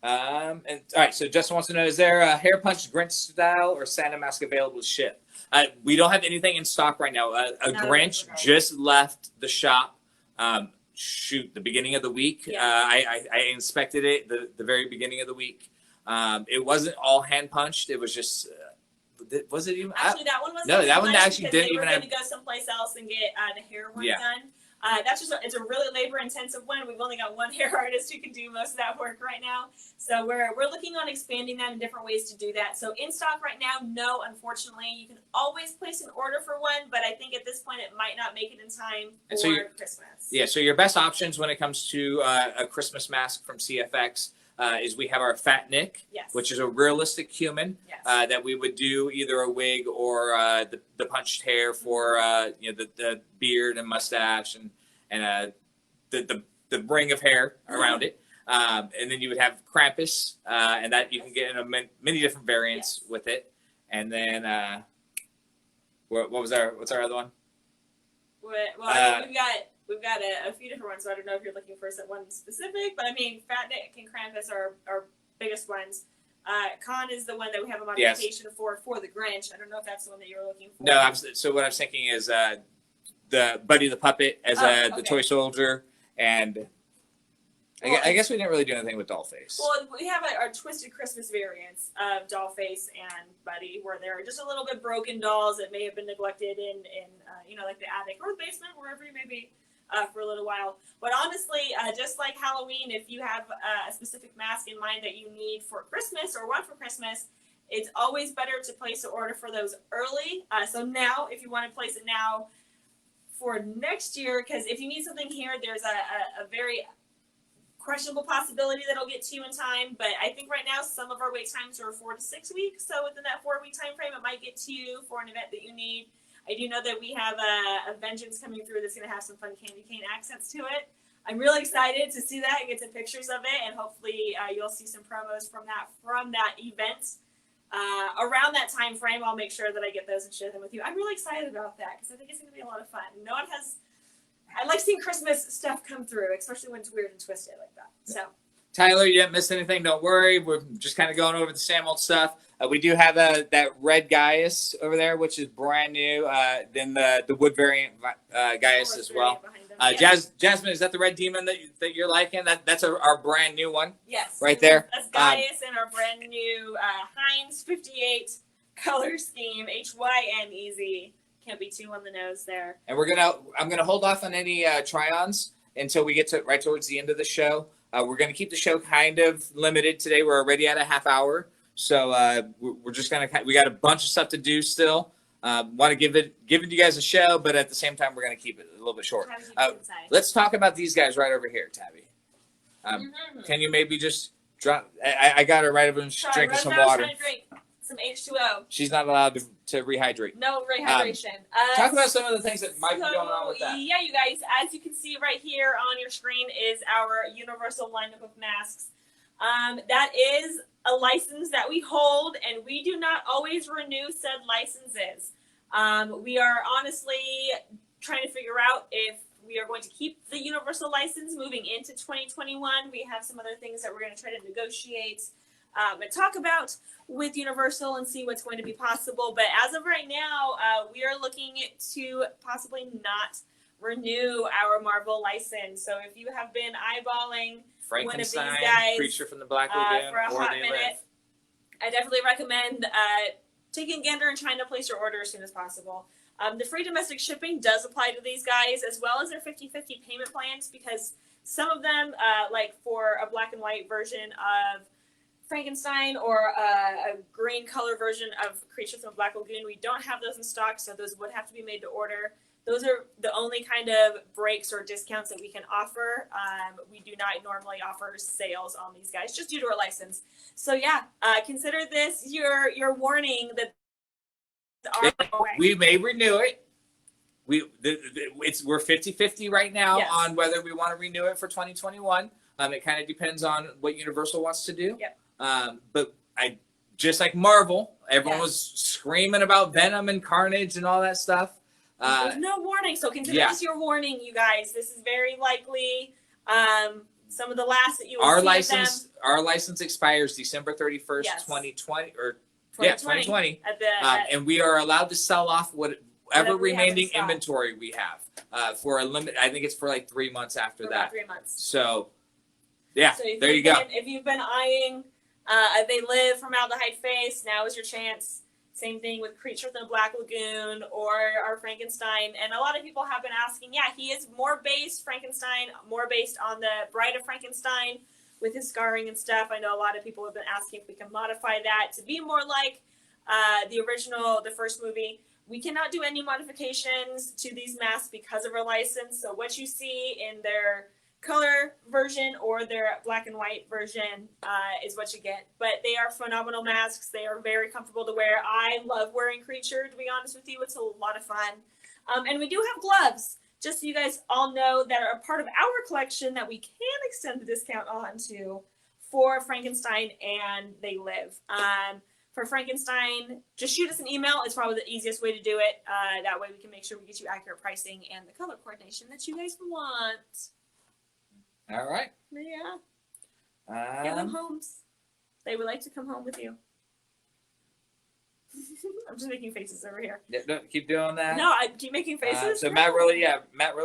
Speaker 2: And all right, so Justin wants to know, is there a hair punch Grinch style or Santa mask available to ship? We don't have anything in stock right now. A Grinch just left the shop. The beginning of the week. I inspected it the very beginning of the week. It wasn't all hand punched. It was just. Was it even?
Speaker 1: Actually, that one was.
Speaker 2: No, that one actually didn't even have.
Speaker 1: They were going to go someplace else and get the hair work
Speaker 2: Yeah.
Speaker 1: done. That's just it's a really labor intensive one. We've only got one hair artist who can do most of that work right now. So we're looking on expanding that in different ways to do that. So in stock right now, no, unfortunately. You can always place an order for one, but I think at this point it might not make it in time for Christmas.
Speaker 2: Yeah, so your best options when it comes to a Christmas mask from CFX is we have our Fat Nick, which is a realistic human that we would do either a wig or the punched hair for the beard and mustache and the ring of hair around it. And then you would have Krampus, and that you can get in many different variants with it. And then what's our other one?
Speaker 1: Well, we've got a few different ones, so I don't know if you're looking for one specific, but I mean, Fat Nick and Krampus are our biggest ones. Con is the one that we have a modification for the Grinch. I don't know if that's the one that you're looking for.
Speaker 2: No, so what I was thinking is the Buddy the Puppet as the toy soldier, and I guess we didn't really do anything with Dollface.
Speaker 1: Well, we have our Twisted Christmas variants of Dollface and Buddy, where they're just a little bit broken dolls that may have been neglected in like the attic or the basement, wherever you may be, for a little while. But honestly, just like Halloween, if you have a specific mask in mind that you need for Christmas or want for Christmas, it's always better to place an order for those early. So now, if you want to place it now for next year, because if you need something here, there's a very questionable possibility that it'll get to you in time, but I think right now some of our wait times are 4 to 6 weeks, so within that 4-week time frame it might get to you for an event that you need. I do know that we have a Vengeance coming through that's going to have some fun candy cane accents to it. I'm really excited to see that and get some pictures of it, and hopefully you'll see some promos from that event around that time frame. I'll make sure that I get those and share them with you. I'm really excited about that because I think it's going to be a lot of fun. I like seeing Christmas stuff come through, especially when it's weird and twisted like that. So,
Speaker 2: Tyler, you didn't miss anything. Don't worry. We're just kind of going over the same old stuff. We do have that red Gaius over there, which is brand new. Then the wood variant Gaius as well. Jasmine, is that the red demon that you're liking? That's our brand new one.
Speaker 1: Yes.
Speaker 2: Right there.
Speaker 1: That's Gaius and our brand new Heinz 58 color scheme, HYNEZ. Can't be too on the nose there.
Speaker 2: And I'm gonna hold off on any try-ons until we get to right towards the end of the show. We're gonna keep the show kind of limited today. We're already at a half hour, so we're just we got a bunch of stuff to do still. Want to give it you guys a show, but at the same time we're gonna keep it a little bit short. Let's talk about these guys right over here, Tabby. Can you maybe just drop? I got her right over and drinking some water.
Speaker 1: Some H2O.
Speaker 2: She's not allowed to rehydrate.
Speaker 1: No rehydration.
Speaker 2: Talk about some of the things that might be going on with that.
Speaker 1: Yeah, you guys, as you can see right here on your screen is our universal lineup of masks. That is a license that we hold, and we do not always renew said licenses. We are honestly trying to figure out if we are going to keep the universal license moving into 2021. We have some other things that we're going to try to negotiate and talk about with Universal and see what's going to be possible. But as of right now, we are looking to possibly not renew our Marvel license. So if you have been eyeballing
Speaker 2: Frankenstein,
Speaker 1: one of these guys,
Speaker 2: Creature from the Black Lagoon,
Speaker 1: for a hot minute, I definitely recommend taking a gander and trying to place your order as soon as possible. The free domestic shipping does apply to these guys, as well as their 50/50 payment plans, because some of them, like for a black and white version of Frankenstein or a green color version of Creature from the Black Lagoon, we don't have those in stock, so those would have to be made to order. Those are the only kind of breaks or discounts that we can offer. We do not normally offer sales on these guys, just due to our license. So yeah, consider this your warning that
Speaker 2: we may renew it. We're 50-50 right now on whether we want to renew it for 2021. It kind of depends on what Universal wants to do.
Speaker 1: Yep.
Speaker 2: But just like Marvel, everyone was screaming about Venom and Carnage and all that stuff.
Speaker 1: There's no warning, so consider this your warning, you guys. This is very likely some of the last that you will see of them.
Speaker 2: Our license expires December 31st, 2020, or 2020. And we are allowed to sell off whatever remaining inventory we have for a limit. I think it's for like 3 months after that.
Speaker 1: About 3 months.
Speaker 2: So, yeah, so there you go.
Speaker 1: If you've been eyeing They Live, Formaldehyde Face, now is your chance. Same thing with Creature from the Black Lagoon or our Frankenstein. And a lot of people have been asking, he is more based on the Bride of Frankenstein with his scarring and stuff. I know a lot of people have been asking if we can modify that to be more like the original, the first movie. We cannot do any modifications to these masks because of our license. So what you see in their color version or their black and white version is what you get. But they are phenomenal masks. They are very comfortable to wear. I love wearing Creature, to be honest with you. It's a lot of fun. And we do have gloves, just so you guys all know, that are a part of our collection that we can extend the discount on to for Frankenstein and They Live. For Frankenstein, just shoot us an email. It's probably the easiest way to do it. That way we can make sure we get you accurate pricing and the color coordination that you guys want.
Speaker 2: All right.
Speaker 1: Yeah. Give them homes. They would like to come home with you. I'm just making faces over here.
Speaker 2: Yeah, no, keep doing that.
Speaker 1: No, I keep making faces.
Speaker 2: So Matt really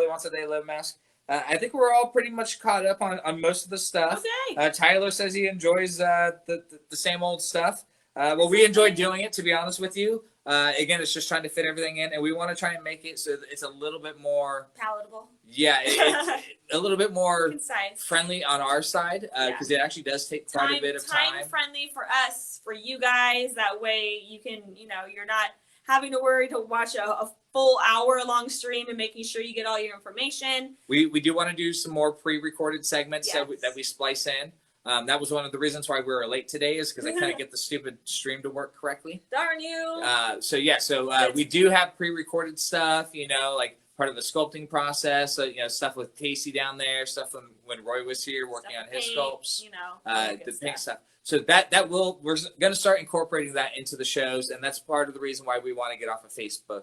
Speaker 2: wants a They Live mask. I think we're all pretty much caught up on most of the stuff.
Speaker 1: Okay.
Speaker 2: Tyler says he enjoys the same old stuff. Well, we enjoy doing it, to be honest with you. Again, it's just trying to fit everything in, and we want to try and make it so that it's a little bit more
Speaker 1: Palatable.
Speaker 2: Yeah, it's a little bit more
Speaker 1: Concise.
Speaker 2: friendly on our side because it actually does take quite a bit of time.
Speaker 1: Time friendly for us, for you guys. That way you can, you're not having to worry to watch a full hour-long stream and making sure you get all your information.
Speaker 2: We do want to do some more pre-recorded segments
Speaker 1: Yes.
Speaker 2: that we splice in. That was one of the reasons why we were late today is because I couldn't get the stupid stream to work correctly.
Speaker 1: Darn you.
Speaker 2: So we do have pre-recorded stuff, like part of the sculpting process, stuff with Casey down there, stuff when Roy was here working
Speaker 1: Stuff
Speaker 2: on
Speaker 1: with
Speaker 2: his
Speaker 1: paint,
Speaker 2: sculpts,
Speaker 1: all the
Speaker 2: the
Speaker 1: good
Speaker 2: paint
Speaker 1: stuff.
Speaker 2: stuff. So we're going to start incorporating that into the shows, and that's part of the reason why we want to get off of Facebook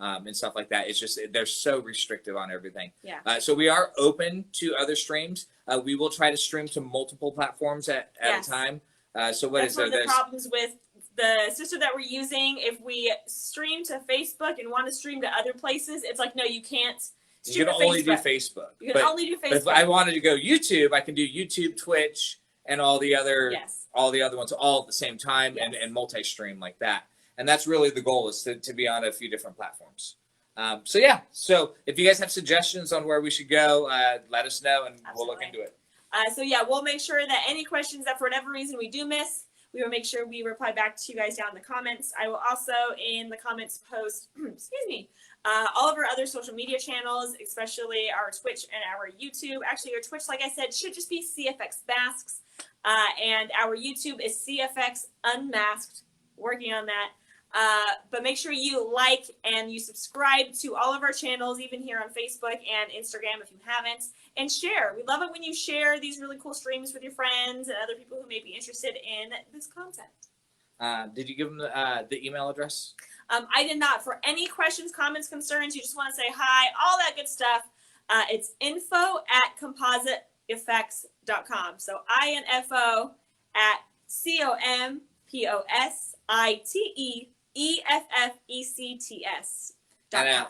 Speaker 2: and stuff like that. It's just they're so restrictive on everything.
Speaker 1: Yeah.
Speaker 2: So we are open to other streams. We will try to stream to multiple platforms at
Speaker 1: Yes.
Speaker 2: a time.
Speaker 1: That's one of the problems with the system that we're using. If we stream to Facebook and want to stream to other places, it's like, no, you can't
Speaker 2: You
Speaker 1: stream
Speaker 2: can
Speaker 1: to
Speaker 2: only do
Speaker 1: Facebook.
Speaker 2: Facebook.
Speaker 1: You can only do
Speaker 2: But if
Speaker 1: Facebook.
Speaker 2: I wanted to go YouTube, I can do YouTube, Twitch, and all the other ones all at the same time and multi-stream like that. And that's really the goal, is to be on a few different platforms. So if you guys have suggestions on where we should go, let us know and we'll look into it.
Speaker 1: We'll make sure that any questions that for whatever reason we do miss, we will make sure we reply back to you guys down in the comments. I will also in the comments post, all of our other social media channels, especially our Twitch and our YouTube. Actually, our Twitch, like I said, should just be CFX Masks. And our YouTube is CFX Unmasked. Working on that. But make sure you like and you subscribe to all of our channels, even here on Facebook and Instagram if you haven't. And share. We love it when you share these really cool streams with your friends and other people who may be interested in this content.
Speaker 2: Did you give them the email address?
Speaker 1: I did not. For any questions, comments, concerns, you just want to say hi, all that good stuff, it's info@compositeffects.com. So info at COMPOSITEFFECTS.com.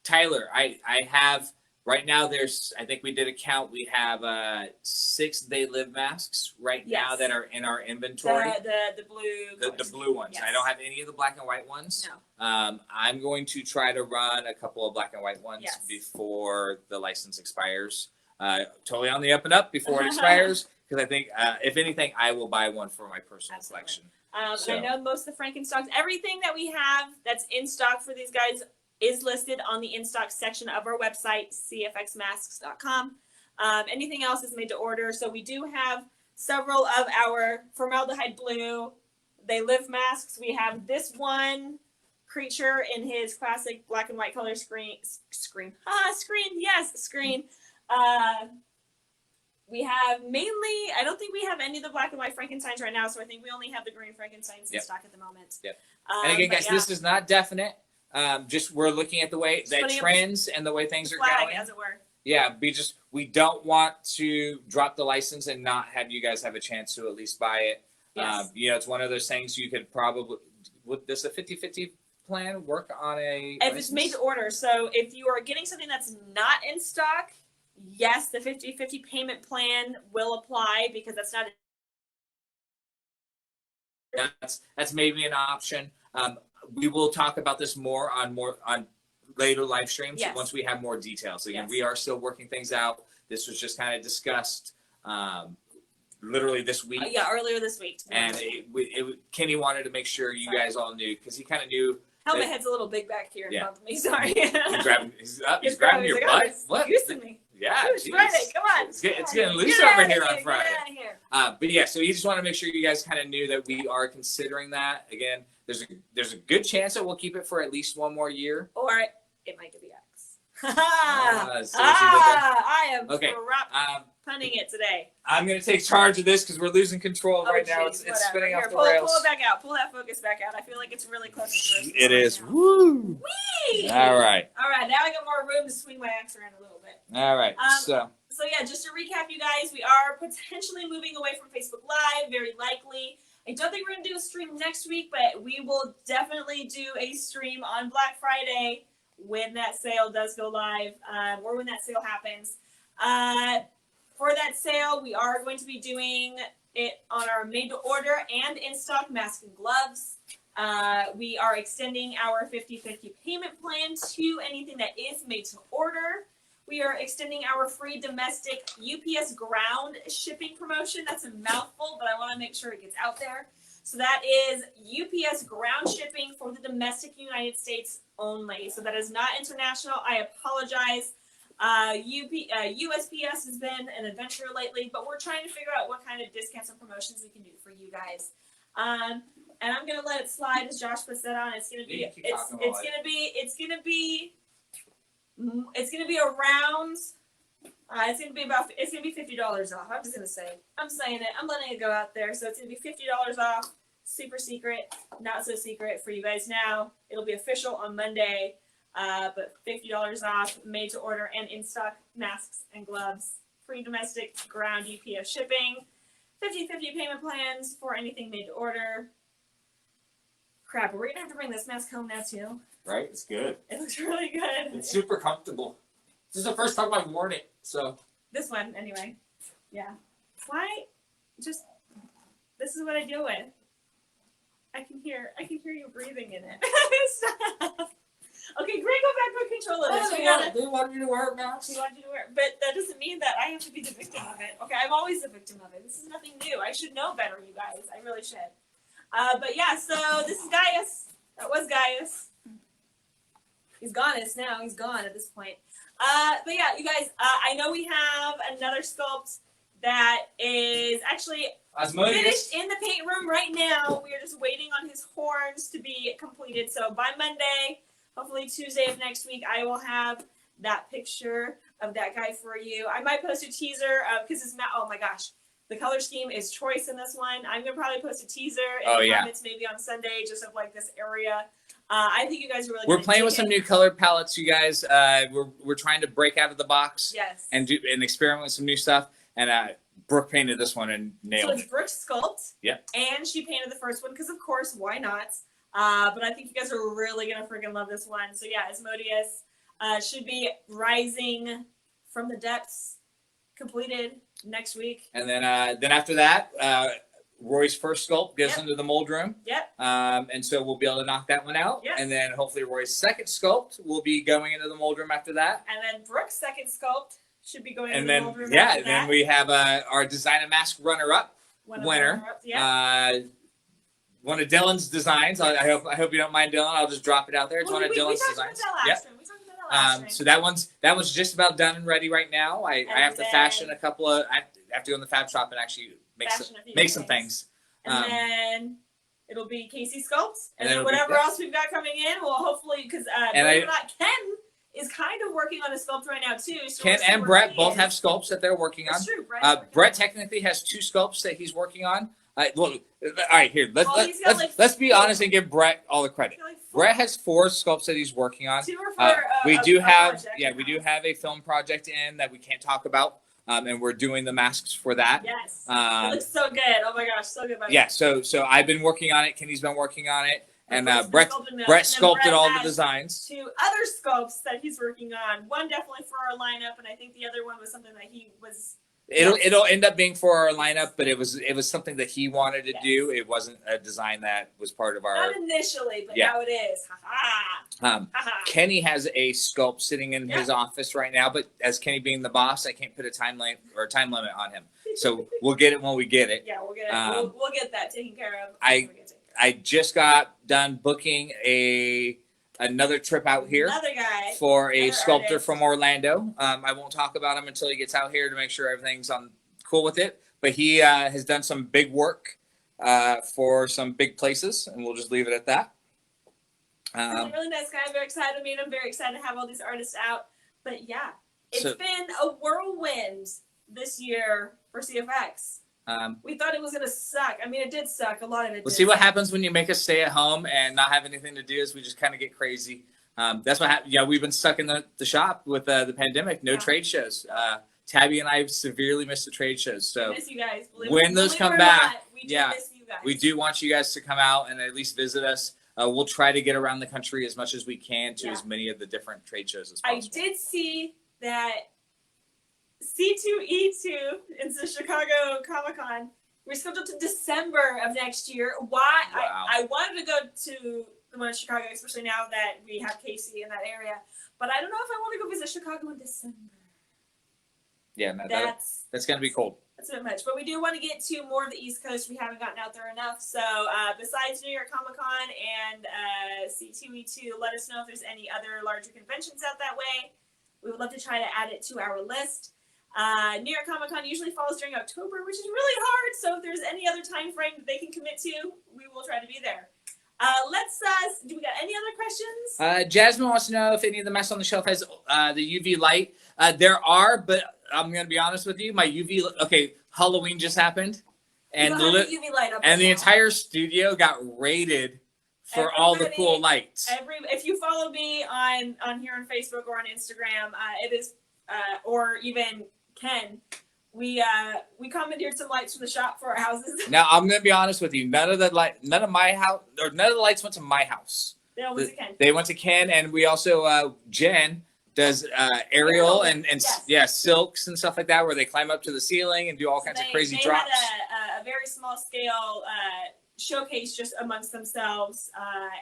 Speaker 2: Tyler, I have right now. I think we did a count. We have 6 They Live masks now that are in our inventory.
Speaker 1: The blue.
Speaker 2: The blue ones.
Speaker 1: Yes.
Speaker 2: I don't have any of the black and white ones.
Speaker 1: No.
Speaker 2: I'm going to try to run a couple of black and white ones before the license expires. Totally on the up and up before it expires, because I think if anything, I will buy one for my personal collection.
Speaker 1: I know most of the Frankenstocks, everything that we have that's in stock for these guys is listed on the in-stock section of our website, cfxmasks.com. Anything else is made to order. So we do have several of our formaldehyde blue They Live masks. We have this one creature in his classic black and white color screen. We have mainly, I don't think we have any of the black and white Frankensteins right now, so I think we only have the green Frankensteins in stock at the moment.
Speaker 2: Yep. And again, guys, this is not definite. Just we're looking at the way the trends and the way things are going,
Speaker 1: as it were.
Speaker 2: Yeah, we don't want to drop the license and not have you guys have a chance to at least buy it.
Speaker 1: Yes.
Speaker 2: It's one of those things you could probably. Does the 50/50 plan work on a?
Speaker 1: If
Speaker 2: license?
Speaker 1: it's made to order, so if you are getting something that's not in stock, yes, the 50/50 payment plan will apply because that's not.
Speaker 2: That's maybe an option. We will talk about this more on later live streams once we have more details. Again, we are still working things out. This was just kind of discussed literally this week.
Speaker 1: Earlier this week.
Speaker 2: And Kenny wanted to make sure you guys all knew, because he kind of knew.
Speaker 1: Helmet head's a little big back here in front of me. Sorry.
Speaker 2: He's grabbing your butt. What?
Speaker 1: Using me.
Speaker 2: Yeah.
Speaker 1: Friday, come on.
Speaker 2: It's getting loose over here on Friday.
Speaker 1: Get out of here.
Speaker 2: But yeah, so you just want to make sure you guys kind of knew that we are considering that. Again, there's a good chance that we'll keep it for at least one more year.
Speaker 1: Or it might be X.
Speaker 2: So
Speaker 1: I am
Speaker 2: okay.
Speaker 1: punning it today.
Speaker 2: I'm going to take charge of this because we're losing control right now. It's spinning off the rails.
Speaker 1: Pull it back out. Pull that focus back out. I feel like it's really close to first.
Speaker 2: It is. Woo!
Speaker 1: Whee!
Speaker 2: All right.
Speaker 1: All right. Now I got more room to swing my axe around a little bit.
Speaker 2: All right.
Speaker 1: So yeah, just to recap, you guys, we are potentially moving away from Facebook Live, very likely. I don't think we're going to do a stream next week, but we will definitely do a stream on Black Friday when that sale does go live, or when that sale happens. For that sale, we are going to be doing it on our made-to-order and in-stock mask and gloves. We are extending our 50/50 payment plan to anything that is made-to-order. We are extending our free domestic UPS ground shipping promotion. That's a mouthful, but I want to make sure it gets out there. So that is UPS ground shipping for the domestic United States only. So that is not international. I apologize. USPS has been an adventure lately, but we're trying to figure out what kind of discounts and promotions we can do for you guys. And I'm gonna let it slide as Josh puts that on. It's gonna be it's gonna be around. It's gonna be $50 off. I'm just gonna say. I'm saying it. I'm letting it go out there. So it's gonna be $50 off. Super secret, not so secret for you guys now. It'll be official on Monday. But $50 off, made to order and in stock masks and gloves, free domestic ground UPS shipping, 50/50 payment plans for anything made to order. Crap, we're gonna have to bring this mask home now too.
Speaker 2: Right? It's good.
Speaker 1: It looks really good.
Speaker 2: It's super comfortable. This is the first time I've worn it, so.
Speaker 1: This one, anyway. Yeah. Why? Just, this is what I deal with. I can hear you breathing in it. Stop. Okay, Greg, go back with control of this.
Speaker 2: They want you to wear a mask.
Speaker 1: We want you to wear it, but that doesn't mean that I have to be the victim of it. Okay, I'm always the victim of it. This is nothing new. I should know better, you guys. I really should. But yeah, so this is Gaius. That was Gaius. He's Gonus now. He's gone at this point. But yeah, you guys, I know we have another sculpt that is actually finished in the paint room right now. We are just waiting on his horns to be completed. So by Monday, hopefully Tuesday of next week, I will have that picture of that guy for you. I might post a teaser because it's not. Oh my gosh, the color scheme is choice in this one. I'm gonna probably post a teaser in the comments maybe on Sunday, just of like this area. I think you guys are really.
Speaker 2: We're playing with some new color palettes, you guys. We're trying to break out of the box.
Speaker 1: Yes.
Speaker 2: And experiment with some new stuff. And Brooke painted this one and nailed it.
Speaker 1: So it's Brooke's sculpt.
Speaker 2: Yep.
Speaker 1: And she painted the first one because of course, why not? But I think you guys are really gonna freaking love this one. So yeah, Asmodeus should be rising from the depths, completed next week.
Speaker 2: And then after that, Roy's first sculpt goes into the mold room.
Speaker 1: Yep.
Speaker 2: And so we'll be able to knock that one out.
Speaker 1: Yep.
Speaker 2: And then hopefully Roy's second sculpt will be going into the mold room after that.
Speaker 1: And then Brooke's second sculpt should be going
Speaker 2: And
Speaker 1: into
Speaker 2: then
Speaker 1: the mold room
Speaker 2: yeah,
Speaker 1: after
Speaker 2: and then
Speaker 1: that.
Speaker 2: we have our design a mask runner-up winner. One of Dylan's designs. I hope you don't mind, Dylan. I'll just drop it out there. It's one of Dylan's designs. So that one's just about done and ready right now. I have to fashion a couple of. I have to go in the fab shop and actually make some things.
Speaker 1: And then it'll be Casey sculpts, and
Speaker 2: then
Speaker 1: then whatever else we've got coming in, we'll hopefully because believe it or not, Ken is kind of working on a sculpt right now too. So
Speaker 2: Ken and Brett both have sculpts that they're working on.
Speaker 1: That's true.
Speaker 2: Brett technically has 2 sculpts that he's working on. Well, all right, here let's be honest and give Brett all the credit. Brett has 4 sculpts that he's working on.
Speaker 1: 2 are for
Speaker 2: we do have
Speaker 1: project.
Speaker 2: we do have a film project in that we can't talk about, and we're doing the masks for that.
Speaker 1: Yes, it looks so good. Oh my gosh, so good.
Speaker 2: Yeah, so I've been working on it. Kenny's been working on it, and Brett sculpted all the designs. 2 other sculpts that he's working on. One definitely for our lineup, and I think the other one was something that he was. It'll end up being for our lineup, but it was something that he wanted to do. It wasn't a design that was part of our.
Speaker 1: Not initially, but now it is.
Speaker 2: Kenny has a sculpt sitting in his office right now, but as Kenny being the boss, I can't put a time limit on him. So we'll get it when we get it.
Speaker 1: Yeah, we'll get it. We'll get that taken care of.
Speaker 2: I just got done booking another trip out here for a sculptor from Orlando. I won't talk about him until he gets out here to make sure everything's cool with it. But he has done some big work for some big places, and we'll just leave it at that.
Speaker 1: He's a really nice guy. I'm very excited to meet him. Very excited to have all these artists out. But yeah, it's been a whirlwind this year for CFX. We thought it was gonna suck. I mean, it did suck. A lot of it.
Speaker 2: We'll see what happens when you make us stay at home and not have anything to do. Is we just kind of get crazy. That's what happened. Yeah, we've been stuck in the shop with the pandemic. No trade shows. Tabby and I severely missed the trade shows. So
Speaker 1: miss you guys.
Speaker 2: When those come back, we do want you guys to come out and at least visit us. We'll try to get around the country as much as we can to as many of the different trade shows as possible.
Speaker 1: I did see that C2E2 is the Chicago Comic-Con. We're scheduled to December of next year. Why?
Speaker 2: Wow.
Speaker 1: I wanted to go to the one in Chicago, especially now that we have Casey in that area. But I don't know if I want to go visit Chicago in December.
Speaker 2: Yeah, no,
Speaker 1: That's
Speaker 2: going to be cold.
Speaker 1: That's a bit much. But we do want to get to more of the East Coast. We haven't gotten out there enough. So besides New York Comic Con and C2E2, let us know if there's any other larger conventions out that way. We would love to try to add it to our list. New York Comic Con usually falls during October, which is really hard. So if there's any other time frame that they can commit to, we will try to be there. Do we got any other questions?
Speaker 2: Jasmine wants to know if any of the masks on the shelf has the UV light. There are, but I'm going to be honest with you. My UV, Halloween just happened. And
Speaker 1: UV light up
Speaker 2: and
Speaker 1: right
Speaker 2: the
Speaker 1: now.
Speaker 2: entire studio got raided for all the cool lights.
Speaker 1: If you follow me on here on Facebook or on Instagram, it is, or even Ken, we commandeered some lights from the shop for our houses.
Speaker 2: Now I'm gonna be honest with you. None of the lights went to my house.
Speaker 1: They all went to Ken.
Speaker 2: They went to Ken, and we also Jen does aerial and silks and stuff like that, where they climb up to the ceiling and do all kinds of crazy drops.
Speaker 1: They had a very small scale showcase just amongst themselves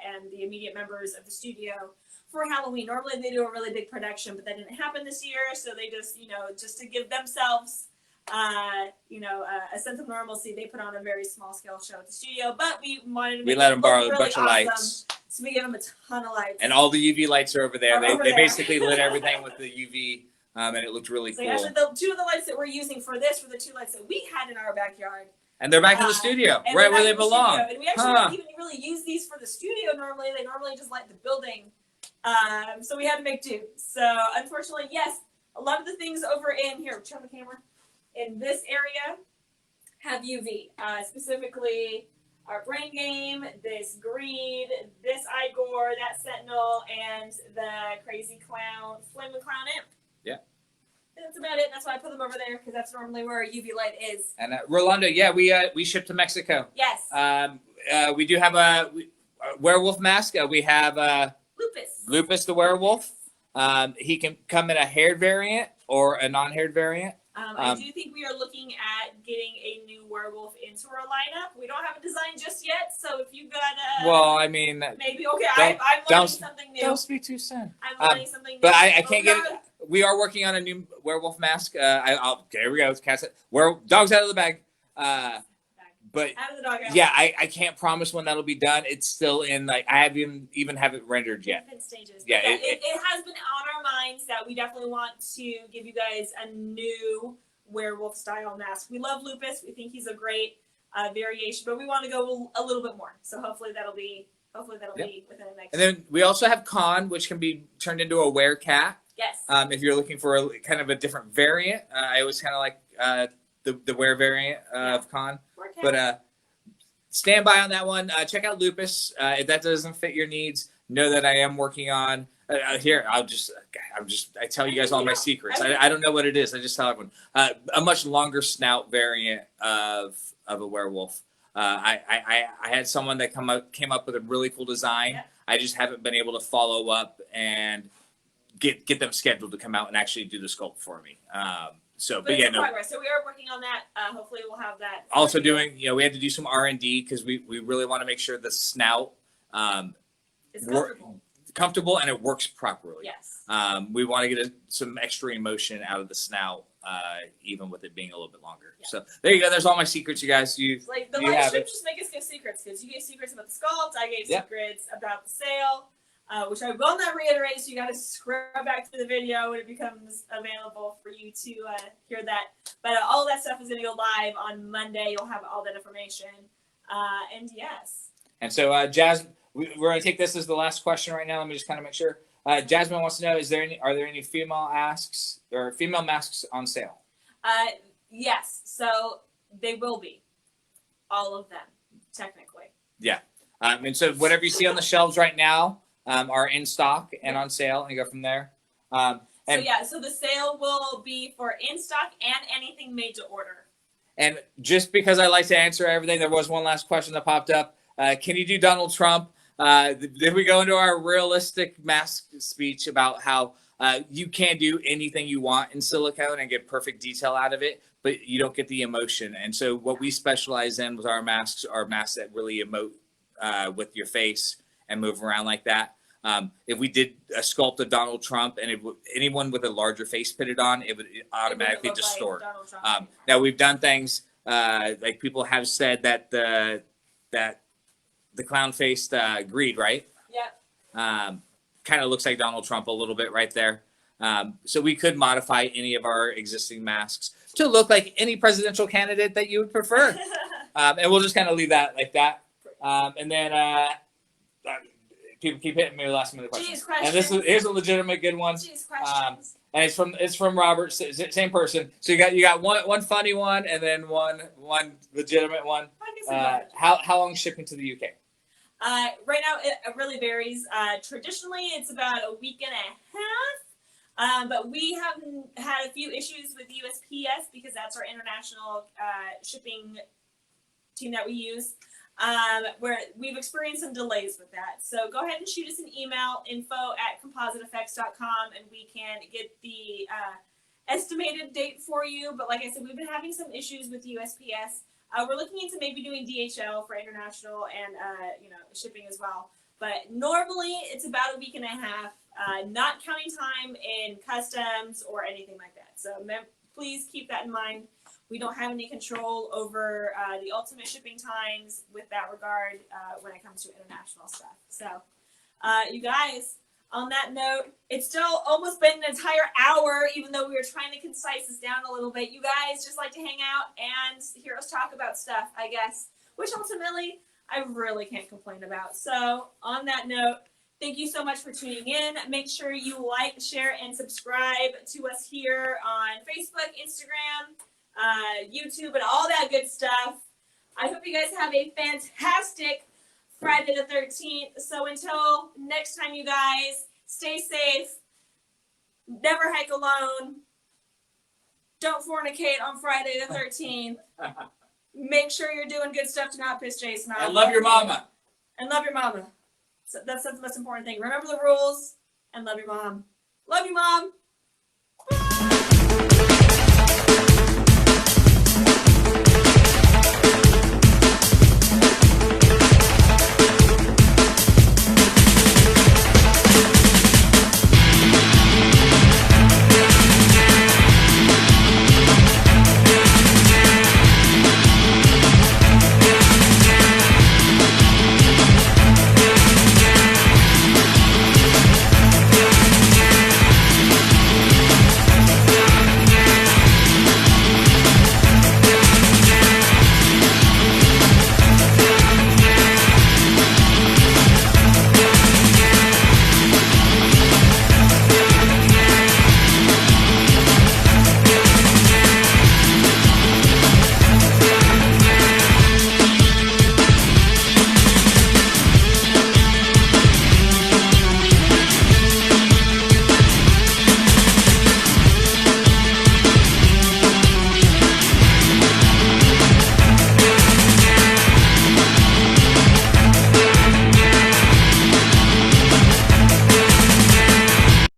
Speaker 1: and the immediate members of the studio for Halloween. Normally they do a really big production, but that didn't happen this year, so they just, just to give themselves a sense of normalcy, they put on a very small scale show at the studio. But we wanted to
Speaker 2: let them borrow
Speaker 1: really
Speaker 2: a bunch of lights,
Speaker 1: so we gave them a ton of lights.
Speaker 2: And all the UV lights are over there. They basically lit everything with the UV, and it looked really cool.
Speaker 1: Actually, the two of the lights that we're using for this were the two lights that we had in our backyard.
Speaker 2: And they're back in the studio, right where they belong.
Speaker 1: And we actually don't even really use these for the studio normally. They normally just light the building. So we had to make do. So unfortunately, yes, a lot of the things over in here, turn the camera, in this area have UV. Specifically, our brain game, this greed, this Igor, that Sentinel, and the crazy clown, flaming clown imp.
Speaker 2: Yeah.
Speaker 1: That's about it. That's why I put them over there, because that's normally where our UV light is.
Speaker 2: And Rolando, we ship to Mexico.
Speaker 1: Yes.
Speaker 2: We do have a werewolf mask. We have Lupus the werewolf. He can come in a haired variant or a non-haired variant.
Speaker 1: I do think we are looking at getting a new werewolf into our lineup. We don't have a design just yet, so if you got maybe I'm learning something new.
Speaker 2: Don't speak too soon.
Speaker 1: I'm learning something new.
Speaker 2: But I can't get it. We are working on a new werewolf mask. There we go. Dog's out of the bag. But
Speaker 1: out of the doghouse.
Speaker 2: Yeah, I can't promise when that'll be done. It's still in I haven't even have it rendered yet.
Speaker 1: Infant stages.
Speaker 2: Yeah,
Speaker 1: it has been on our minds that we definitely want to give you guys a new werewolf style mask. We love Lupus. We think he's a great variation, but we want to go a little bit more. So hopefully that'll be within the next.
Speaker 2: And then we also have Con, which can be turned into a werecat.
Speaker 1: Yes.
Speaker 2: If you're looking for a kind of a different variant, I always kind of like the were variant of Con. But stand by on that one. Check out Lupus. If that doesn't fit your needs, know that I am working on. Here, I tell you guys all my secrets. I don't know what it is. I just tell everyone. A much longer snout variant of a werewolf. I had someone that came up with a really cool design. Yeah. I just haven't been able to follow up and get them scheduled to come out and actually do the sculpt for me. But yeah,
Speaker 1: progress. So we are working on that. Hopefully we'll have that.
Speaker 2: Also doing, we had to do some R&D because we really want to make sure the snout
Speaker 1: is
Speaker 2: comfortable and it works properly.
Speaker 1: Yes.
Speaker 2: We want to get some extra emotion out of the snout, even with it being a little bit longer. Yeah. So there you go. There's all my secrets, you guys. The
Speaker 1: live stream just make us give secrets, because you gave secrets about the sculpt. I gave secrets about the sale. Which I will not reiterate, so you got to scrub back to the video when it becomes available for you to hear that. But all that stuff is going to go live on Monday. You'll have all that information. And yes.
Speaker 2: And so, Jasmine, we're going to take this as the last question right now. Let me just kind of make sure. Jasmine wants to know: are there any female masks on sale?
Speaker 1: Yes. So they will be, all of them, technically.
Speaker 2: Yeah. And so whatever you see on the shelves right now. Are in stock and on sale, and go from there. So
Speaker 1: the sale will be for in stock and anything made to order.
Speaker 2: And just because I like to answer everything, there was one last question that popped up. Can you do Donald Trump? Did we go into our realistic mask speech about how You can do anything you want in silicone and get perfect detail out of it, but you don't get the emotion. And so what we specialize in with our masks are masks that really emote with your face and move around like that. If we did a sculpt of Donald Trump and anyone with a larger face put it on, it would automatically distort.
Speaker 1: Like
Speaker 2: Now we've done things like people have said that the clown faced Greed, right?
Speaker 1: Yep.
Speaker 2: Kind of looks like Donald Trump a little bit right there. So we could modify any of our existing masks to look like any presidential candidate that you would prefer. And we'll just kind of leave that like that. And then people keep hitting me with last minute questions. And here's a legitimate good one.
Speaker 1: Jeez, questions.
Speaker 2: And it's from Robert, same person. So you got one funny one and then one legitimate one. How long is shipping to the UK?
Speaker 1: Right now, it really varies. Traditionally, it's about a week and a half, but we have had a few issues with USPS because that's our international shipping team that we use, where we've experienced some delays with that. So go ahead and shoot us an email, info@compositefx.com, and we can get the estimated date for you. But like I said, we've been having some issues with USPS. We're looking into maybe doing DHL for international and shipping as well. But normally it's about a week and a half, not counting time in customs or anything like that. So please keep that in mind. We don't have any control over the ultimate shipping times with that regard when it comes to international stuff. So you guys, on that note, it's still almost been an entire hour, even though we were trying to concise this down a little bit. You guys just like to hang out and hear us talk about stuff, I guess, which ultimately I really can't complain about. So on that note, thank you so much for tuning in. Make sure you like, share, and subscribe to us here on Facebook, Instagram, YouTube, and all that good stuff. I hope you guys have a fantastic Friday the 13th. So until next time, you guys, stay safe. Never hike alone. Don't fornicate on Friday the 13th. Make sure you're doing good stuff to not piss Jason off.
Speaker 2: And love your mama.
Speaker 1: And love your mama. So that's the most important thing. Remember the rules and love your mom. Love you, Mom.